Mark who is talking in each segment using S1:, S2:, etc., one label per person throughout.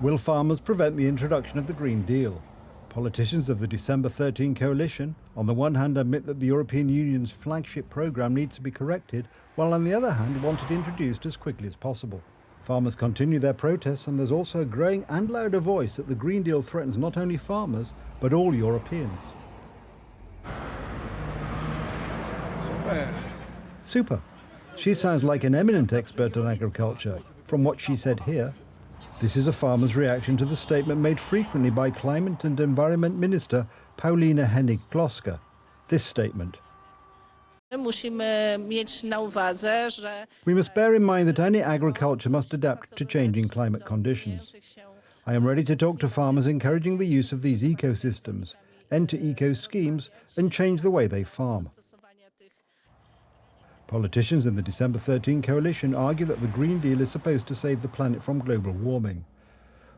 S1: Will farmers prevent the introduction of the Green Deal? Politicians of the December 13 coalition, on the one hand, admit that the European Union's flagship programme needs to be corrected, while on the other hand, want it introduced as quickly as possible. Farmers continue their protests, and there's also a growing and louder voice that the Green Deal threatens not only farmers, but all Europeans. Super. She sounds like an eminent expert on agriculture. From what she said here, this is a farmer's reaction to the statement made frequently by Climate and Environment Minister Paulina Hennig-Kloska. This statement.
S2: We must
S1: bear in mind that any agriculture must adapt to changing climate conditions. I am ready to talk to farmers encouraging the use of these ecosystems, enter eco schemes and change the way they farm. Politicians in the December 13 coalition argue that the Green Deal is supposed to save the planet from global warming.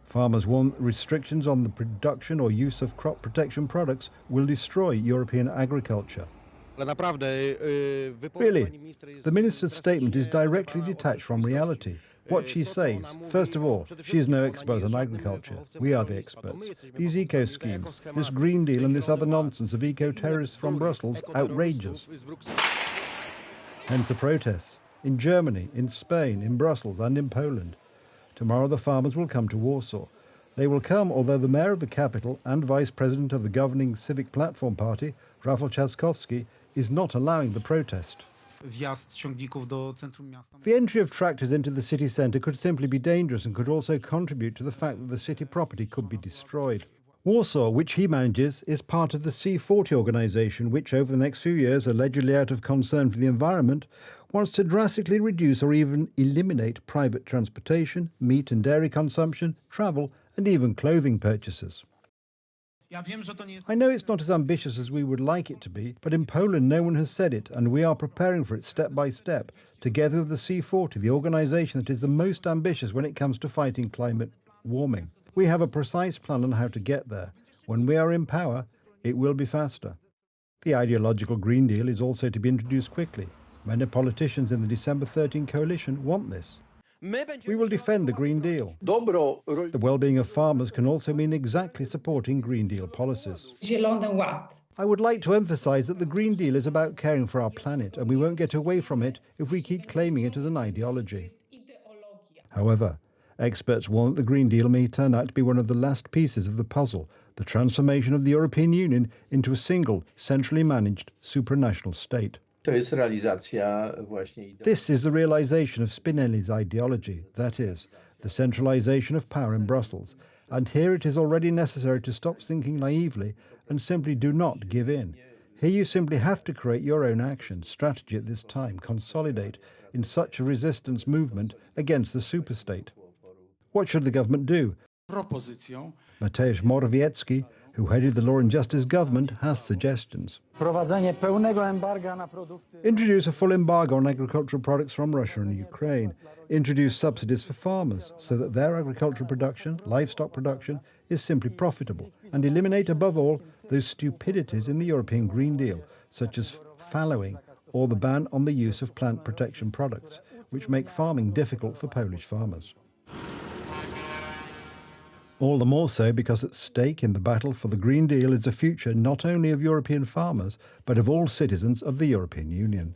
S1: Farmers warn that restrictions on the production or use of crop protection products will destroy European agriculture. Really, the minister's statement is directly detached from reality. What she says, first of all, she is no expert on agriculture. We are the experts. These eco schemes, this Green Deal and this other nonsense of eco-terrorists from Brussels, outrageous. Hence the protests in Germany, in Spain, in Brussels and in Poland. Tomorrow the farmers will come to Warsaw. They will come although the mayor of the capital and vice president of the governing Civic Platform Party, Rafał Trzaskowski, is not allowing the protest. The entry of tractors into the city centre could simply be dangerous and could also contribute to the fact that the city property could be destroyed. Warsaw, which he manages, is part of the C40 organisation, which over the next few years, allegedly out of concern for the environment, wants to drastically reduce or even eliminate private transportation, meat and dairy consumption, travel and even clothing purchases. I know it's not as ambitious as we would like it to be, but in Poland no one has said it, and we are preparing for it step by step, together with the C40, the organisation that is the most ambitious when it comes to fighting climate warming. We have a precise plan on how to get there. When we are in power, it will be faster. The ideological Green Deal is also to be introduced quickly. Many politicians in the December 13 coalition want this. We will defend the Green Deal. The well-being of farmers can also mean exactly supporting Green Deal policies. I would like to emphasise that the Green Deal is about caring for our planet, and we won't get away from it if we keep claiming it as an ideology. However, experts warn that the Green Deal may turn out to be one of the last pieces of the puzzle, the transformation of the European Union into a single, centrally managed, supranational state. This is the realisation of Spinelli's ideology, that is, the centralisation of power in Brussels. And here it is already necessary to stop thinking naively and simply do not give in. Here you simply have to create your own action, strategy at this time, consolidate in such a resistance movement against the superstate. What should the government do? Mateusz Morawiecki, who headed the Law and Justice government, has suggestions. Introduce a full embargo on agricultural products from Russia and Ukraine. Introduce subsidies for farmers so that their agricultural production, livestock production, is simply profitable. And eliminate above all those stupidities in the European Green Deal, such as fallowing or the ban on the use of plant protection products, which make farming difficult for Polish farmers. All the more so because at stake in the battle for the Green Deal is the future not only of European farmers, but of all citizens of the European Union.